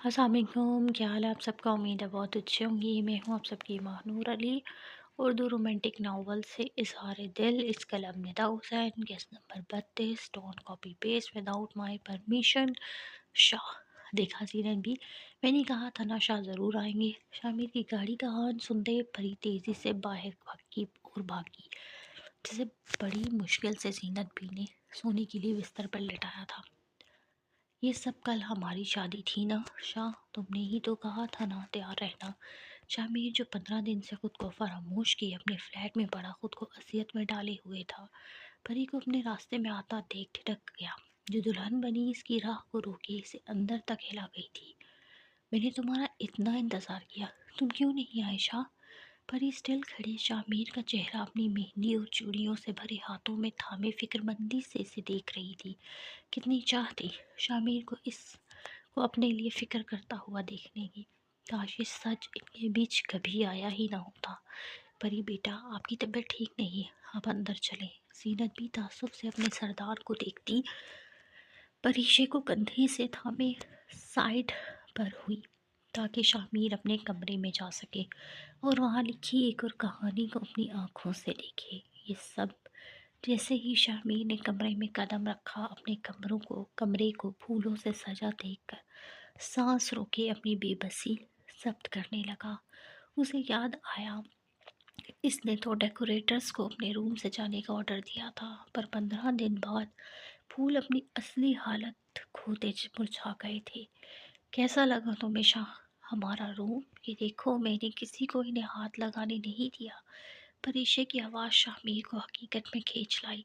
السلام علیکم، کیا حال ہے آپ سب کا؟ امید ہے بہت اچھے ہوں گی۔ میں ہوں آپ سب کی Mahnoor Ali. Urdu romantic novel سے اظہار دل، اس قلم ندا حسین، گیس number 32، don't copy paste without my permission, Shah. دیکھا سیرن بھی، میں نے کہا تھا نا شاہ ضرور آئیں گے۔ شامر کی گاڑی کا ہارن سنتے پری تیزی سے باہر بھاگی اور بھاگی، جسے بڑی مشکل سے زینت بھی نے سونے کے لیے بستر پر لٹایا تھا۔ یہ سب کل ہماری شادی تھی نا شاہ، تم نے ہی تو کہا تھا نا تیار رہنا۔ شامیر جو 15 دن سے خود کو فراموش کیے اپنے فلیٹ میں پڑا خود کو اذیت میں ڈالے ہوئے تھا، پری کو اپنے راستے میں آتا دیکھ ٹھٹک گیا۔ جو دلہن بنی اس کی راہ کو روکے اسے اندر تک ہلا گئی تھی۔ میں نے تمہارا اتنا انتظار کیا، تم کیوں نہیں آئے شاہ؟ پری اسٹل کھڑی شامیر کا چہرہ اپنی مہندی اور چوڑیوں سے بھرے ہاتھوں میں تھامے فکر مندی سے اسے دیکھ رہی تھی۔ کتنی چاہ تھی شامیر کو اس کو اپنے لیے فکر کرتا ہوا دیکھنے کی۔ کاش یہ سچ ان کے بیچ کبھی آیا ہی نہ ہوتا۔ پری بیٹا، آپ کی طبیعت ٹھیک نہیں، آپ اندر چلیں۔ زینت بھی تعصب سے اپنے سردار کو دیکھتی پریشے کو کندھے سے تھامے سائڈ پر ہوئی تاکہ شامیر اپنے کمرے میں جا سکے اور وہاں لکھی ایک اور کہانی کو اپنی آنکھوں سے دیکھے۔ یہ سب جیسے ہی شامیر نے کمرے میں قدم رکھا، اپنے کمرے کو پھولوں سے سجا دیکھ کر سانس روکے اپنی بے بسی ضبط کرنے لگا۔ اسے یاد آیا اس نے تو ڈیکوریٹرز کو اپنے روم سے جانے کا آرڈر دیا تھا، پر 15 دن بعد پھول اپنی اصلی حالت کھوتے مرجھا گئے تھے۔ کیسا لگا تمہیں شاہ ہمارا روم؟ یہ دیکھو، میں نے کسی کو انہیں ہاتھ لگانے نہیں دیا۔ پریشے کی آواز شامیر کو حقیقت میں کھینچ لائی،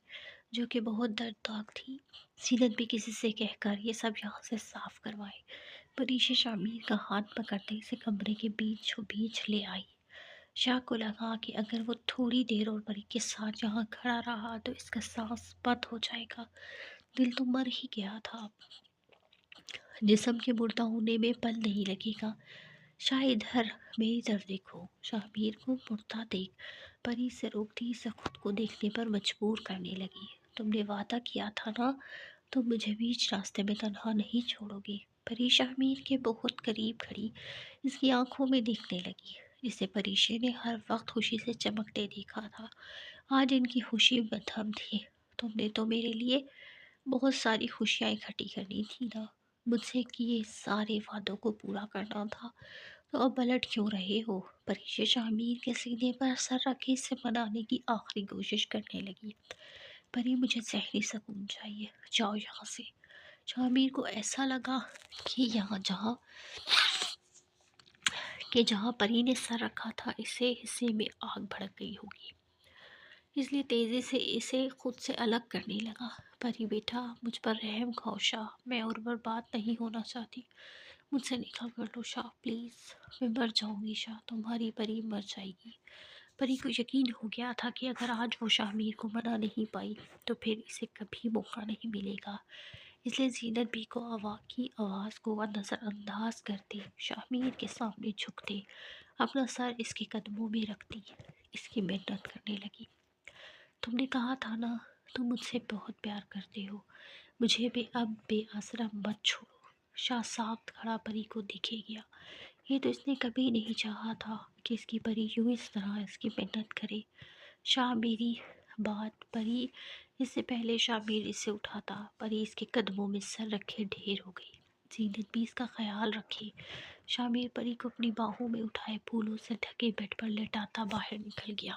جو کہ بہت دردناک تھی۔ زینت بھی کسی سے کہہ کر یہ سب یہاں سے صاف کروائے۔ پریشے شامیر کا ہاتھ پکڑتے اسے کمرے کے بیچوں بیچ لے آئی۔ شاہ کو لگا کہ اگر وہ تھوڑی دیر اور پری کے ساتھ یہاں کھڑا رہا تو اس کا سانس بند ہو جائے گا۔ دل تو مر ہی گیا تھا، جسم کے مردہ ہونے میں پل نہیں لگے گا۔ شاہ ادھر، میری طرف دیکھو۔ شامیر کو مڑتا دیکھ پری سے روکتی سے خود کو دیکھنے پر مجبور کرنے لگی۔ تم نے وعدہ کیا تھا نا، تم مجھے بیچ راستے میں تنہا نہیں چھوڑو گے۔ پری شامیر کے بہت قریب کھڑی اس کی آنکھوں میں دیکھنے لگی، جسے پریشے نے ہر وقت خوشی سے چمکتے دیکھا تھا۔ آج ان کی خوشی مدھم تھی۔ تم نے تو میرے لیے بہت ساری خوشیاں اکٹھی کرنی تھی نا، مجھ سے کیے سارے وعدوں کو پورا کرنا تھا، تو اب پلٹ کیوں رہے ہو؟ پریشے شامیر کے سینے پر سر رکھے اسے منانے کی آخری کوشش کرنے لگی۔ پری مجھے ذہنی سکون چاہیے، جاؤ یہاں سے۔ شامیر کو ایسا لگا کہ جہاں پری نے سر رکھا تھا اسے حصے میں آگ بھڑک گئی ہوگی، اس لیے تیزی سے اسے خود سے الگ کرنے لگا۔ پری بیٹا، مجھ پر رحم کھاؤ شاہ، میں اور برباد نہیں ہونا چاہتی، مجھ سے نکاح کر لو شاہ پلیز۔ میں مر جاؤں گی شاہ، تمہاری پری مر جائے گی۔ پری کو یقین ہو گیا تھا کہ اگر آج وہ شامیر کو منا نہیں پائی تو پھر اسے کبھی موقع نہیں ملے گا، اس لیے زینت بھی کو کی آواز کو نظر انداز کرتے شامیر کے سامنے جھکتے اپنا سر اس کے قدموں میں رکھتی اس کی محنت کرنے لگی۔ تم نے کہا تھا نا تم مجھ سے بہت پیار کرتے ہو، مجھے بھی اب بے آسرا مت چھوڑو۔ شاہ ساکت کھڑا پری کو دیکھے گیا۔ یہ تو اس نے کبھی نہیں چاہا تھا کہ اس کی پری یوں اس طرح اس کی محنت کرے۔ شاہ میری بات، پری اس سے پہلے شامیر اس سے اٹھاتا پری اس کے قدموں میں سر رکھے ڈھیر ہو گئی۔ زینت بھی اس کا خیال رکھے۔ شامیر پری کو اپنی باہوں میں اٹھائے پھولوں سے ڈھکے بیڈ پر لٹاتا باہر نکل گیا۔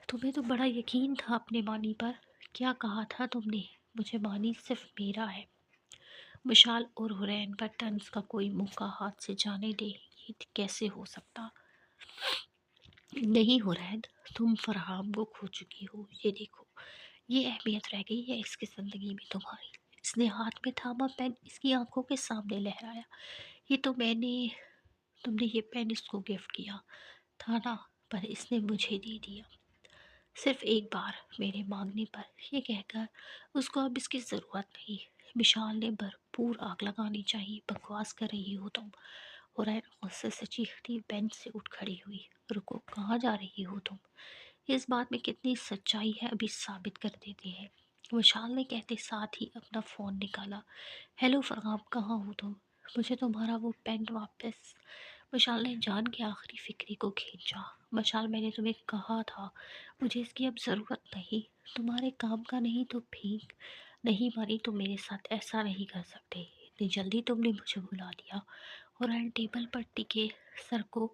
تمہیں تو بڑا یقین تھا اپنے معنی پر، کیا کہا تھا تم نے؟ مجھے معنی صرف میرا ہے۔ مشال اور حرین پر طنز کا کوئی موقع ہاتھ سے جانے دے، یہ کیسے ہو سکتا؟ نہیں حرین، تم فرحام کو کھو چکی ہو، یہ دیکھو، یہ اہمیت رہ گئی ہے اس کی زندگی میں تمہاری۔ اس نے ہاتھ میں تھاما پین اس کی آنکھوں کے سامنے لہرایا۔ یہ تو تم نے یہ پین اس کو گفٹ کیا تھا نا، پر اس نے مجھے دے دیا صرف ایک بار میرے مانگنے پر۔ یہ کہہ کر اس کو اب اس کی ضرورت نہیں۔ مشال نے بھرپور آگ لگانی چاہیے، بکواس کر رہی ہو تم۔ حرین غصے سے چیختی بینچ سے اٹھ کھڑی ہوئی۔ رکو، کہاں جا رہی ہو تم؟ اس بات میں کتنی سچائی ہے ابھی ثابت کر دیتے ہیں۔ مشال نے کہتے ساتھ ہی اپنا فون نکالا۔ ہیلو فرغام، کہاں ہو تم؟ مجھے تمہارا وہ پینٹ واپس۔ مشال نے جان کے آخری فکری کو کھینچا۔ مشال، میں نے تمہیں کہا تھا مجھے اس کی اب ضرورت نہیں، تمہارے کام کا نہیں تو بھیک نہیں مانی تم میرے ساتھ ایسا نہیں کر سکتے۔ اتنی جلدی تم نے مجھے بھلا دیا؟ اور ٹیبل پر ٹکے سر کو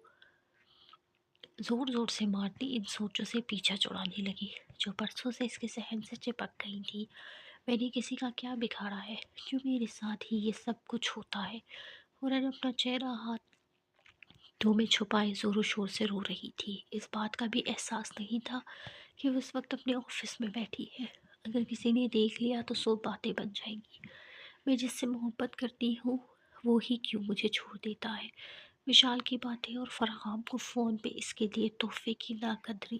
زور زور سے مارتی ان سوچوں سے پیچھا چھڑانے لگی جو برسوں سے اس کے ذہن سے چپک گئی تھی۔ میں نے کسی کا کیا بگاڑا ہے؟ کیوں میرے ساتھ ہی یہ سب کچھ ہوتا ہے؟ اور اپنا چہرہ ہاتھوں میں چھپائے زور و شور سے رو رہی تھی۔ اس بات کا بھی احساس نہیں تھا کہ وہ اس وقت اپنے آفس میں بیٹھی ہے۔ اگر کسی نے دیکھ لیا تو 100 باتیں بن جائیں گی۔ میں جس سے محبت کرتی ہوں وہ ہی کیوں مجھے چھوڑ دیتا ہے؟ وشال کی باتیں اور فرحام کو فون پہ اس کے لیے تحفے کی ناقدری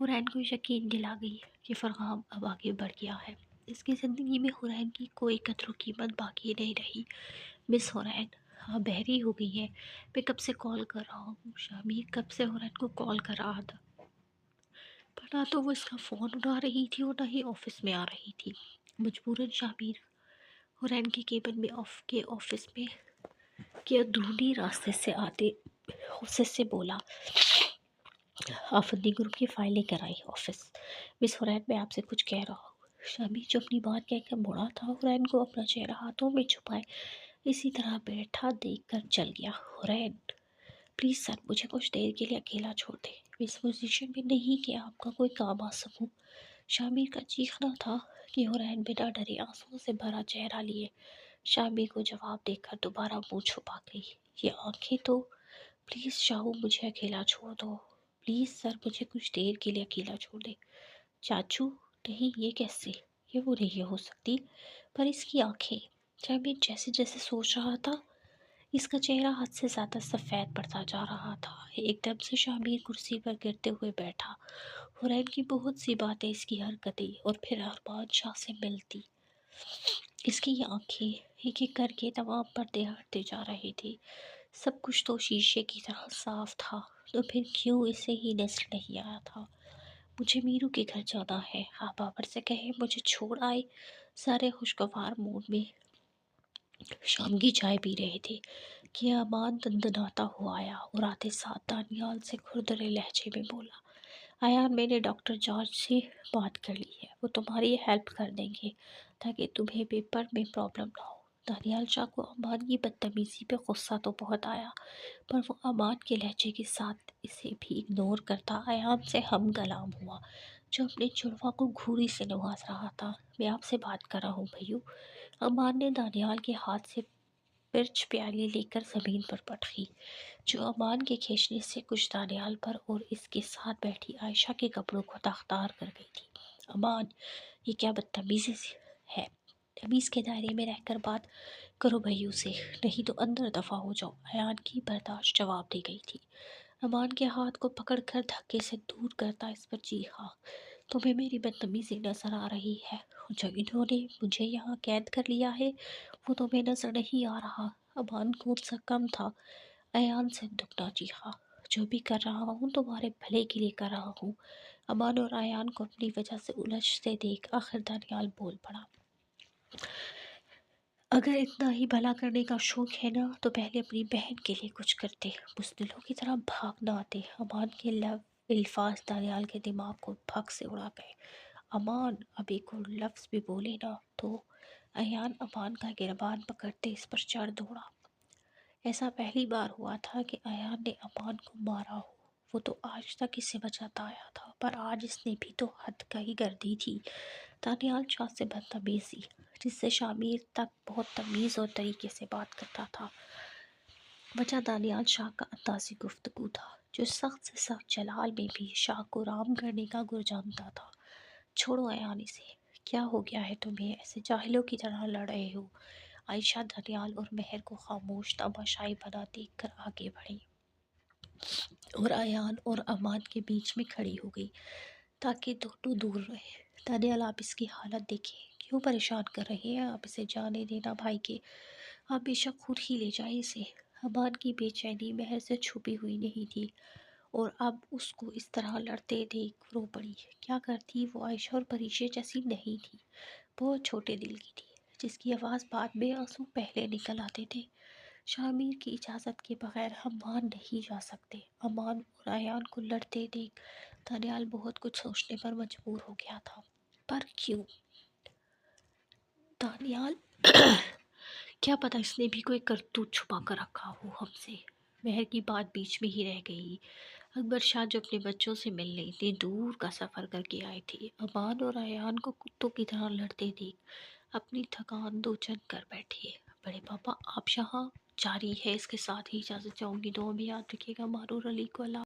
حرین کو یقین دلا گئی کہ فرحام اب آگے بڑھ گیا ہے۔ اس کی زندگی میں حرین کی کوئی قدر و قیمت باقی نہیں رہی۔ مس حرین آپ بحری ہو گئی ہیں، میں کب سے کال کر رہا ہوں، شامی کب سے حرین کو کال کر رہا تھا، پر نہ تو وہ اس کا فون اٹھا رہی تھی اور نہ ہی آفس میں آ رہی تھی۔ مجبوراً شامیر حرین کے کیبن میں آفس میں کے اندرونی راستے سے آتے غصے سے بولا، آفندی گروپ کی فائل لے کر آئی آفس۔ مس حرین میں آپ سے کچھ کہہ رہا ہوں۔ شامی جو اپنی بات کہہ کر مڑا تھا، حرین کو اپنا چہرہ ہاتھوں میں چھپائے اسی طرح بیٹھا دیکھ کر چل گیا۔ حرین پلیز سر، مجھے کچھ دیر کے لیے اکیلا چھوڑ دیں، میں اس پوزیشن میں نہیں کہ آپ کا کوئی کام آ سکوں۔ شامیر کا چیخنا تھا کہ حرین بنا ڈرے آنسوؤں سے بھرا چہرہ لیے شامیر کو جواب دے کر دوبارہ منہ چھپا گئی۔ یہ آنکھیں تو پلیز شاہو مجھے اکیلا چھوڑ دو، پلیز سر مجھے کچھ دیر کے لیے اکیلا چھوڑ دے۔ چاچو نہیں، یہ کیسے؟ یہ وہ نہیں ہو سکتی، پر اس کی آنکھیں۔ شامیر جیسے جیسے سوچ رہا تھا اس کا چہرہ حد سے زیادہ سفید پڑتا جا رہا تھا۔ ایک دم سے شامیر کرسی پر گرتے ہوئے بیٹھا۔ حرین کی بہت سی باتیں، اس کی حرکتیں اور پھر ارمان شاہ سے ملتی۔ اس کی یہ آنکھیں ایک ایک کر کے تمام پردے ہٹتے جا رہے تھے۔ سب کچھ تو شیشے کی طرح صاف تھا، تو پھر کیوں اسے ہی نظر نہیں آیا تھا؟ مجھے میرو کے گھر جانا ہے، آپ بابر سے کہیں مجھے چھوڑ آئے۔ سارے خوشگوار موڈ میں شام کی چائے پی رہے تھے کہ امان دندناتا ہوا آیا اور آتے ساتھ دانیال سے کھردرے لہجے میں بولا، ایان میں نے ڈاکٹر جارج سے بات کر لی ہے، وہ تمہاری ہیلپ کر دیں گے تاکہ تمہیں پیپر میں پرابلم نہ ہو۔ دانیال شاہ کو امان کی بدتمیزی پہ غصہ تو بہت آیا، پر وہ امان کے لہجے کے ساتھ اسے بھی اگنور کرتا ایان سے ہم کلام ہوا جو اپنے جڑواں کو گھوری سے نواز رہا تھا۔ میں آپ سے بات کر رہا ہوں بھائیو۔ امان نے دانیال کے ہاتھ سے پرچ پیالی لے کر زمین پر پٹکی جو امان کے کھینچنے سے کچھ دانیال پر اور اس کے ساتھ بیٹھی عائشہ کے کپڑوں کو داغدار کر گئی تھی۔ امان یہ کیا بدتمیزی ہے؟ تمیز کے دائرے میں رہ کر بات کرو بھائیوں سے، نہیں تو اندر دفع ہو جاؤ، ایان کی برداشت جواب دے گئی تھی۔ امان کے ہاتھ کو پکڑ کر دھکے سے دور کرتا اس پر چیخا، تمہیں میری بدتمیزی نظر آ رہی ہے؟ جو انہوں نے مجھے یہاں قید کر لیا ہے وہ تمہیں نظر نہیں آ رہا؟ امان کون سا کم تھا؟ ایان سے دگنا چیخا، جو بھی کر رہا ہوں تمہارے بھلے کے لیے کر رہا ہوں۔ امان اور ایان کو اپنی وجہ سے الجھتے دیکھ آخر دانیال بول پڑا، اگر اتنا ہی بھلا کرنے کا شوق ہے نا تو پہلے اپنی بہن کے لیے کچھ کرتے، بزدلوں کی طرح بھاگ نہ آتے۔ امان کے الفاظ دانیال کے دماغ کو بھگ سے اڑا گئے۔ امان اب ایک اور لفظ بھی بولے نا تو۔ ایان امان کا گریبان پکڑتے اس پر چڑھ دوڑا۔ ایسا پہلی بار ہوا تھا کہ ایان نے امان کو مارا ہو، وہ تو آج تک اسے بچاتا آیا تھا، پر آج اس نے بھی تو حد کا ہی کر دی تھی۔ دانیال شاہ سے بدتمیزی، جس سے شامیر تک بہت تمیز اور طریقے سے بات کرتا تھا۔ وجہ دانیال شاہ کا انداز گفتگو تھا جو سخت سے سخت جلال میں بھی شاہ کو رام کرنے کا گر جانتا تھا۔ چھوڑو ایان اسے، کیا ہو گیا ہے تمہیں؟ ایسے جاہلوں کی طرح لڑ رہے ہو؟ عائشہ دانیال اور مہر کو خاموش تماشائی بنا دیکھ کر آگے بڑھی اور ایان اور امان کے بیچ میں کھڑی ہو گئی تاکہ دونوں دور رہے۔ دانیال آپ اس کی حالت دیکھیں، کیوں پریشان کر رہے ہیں آپ اسے؟ جانے دینا بھائی کے، آپ بے شک خود ہی لے جائیں اسے۔ امان کی بے چینی مہر سے چھپی ہوئی نہیں تھی، اور اب اس کو اس طرح لڑتے دیکھ رو پڑی۔ کیا کرتی، وہ عائشہ اور پریشے جیسی نہیں تھی، بہت چھوٹے دل کی تھی، جس کی آواز بعد میں آنسو پہلے نکل آتے تھے۔ شامیر کی اجازت کے بغیر ہم وہاں نہیں جا سکتے۔ امان اور ایان کو لڑتے دیکھ دانیال بہت کچھ سوچنے پر مجبور ہو گیا تھا۔ پر کیوں؟ دانیال کیا پتہ اس نے بھی کوئی کرتوت چھپا کر رکھا ہو ہم سے۔ مہر کی بات بیچ میں ہی رہ گئی۔ اکبر شاہ جو اپنے بچوں سے ملنے اتنی دور کا سفر کر کے آئے تھے، امان اور ایان کو کتوں کی طرح لڑتے دیکھ اپنی تھکان دو چند کر بیٹھے۔ بڑے پاپا، آپ یہاں جاری ہے، اس کے ساتھ ہی اجازت چاہوں گی، دعا میں یاد رکھیے گا۔ مہرور علی کو اللہ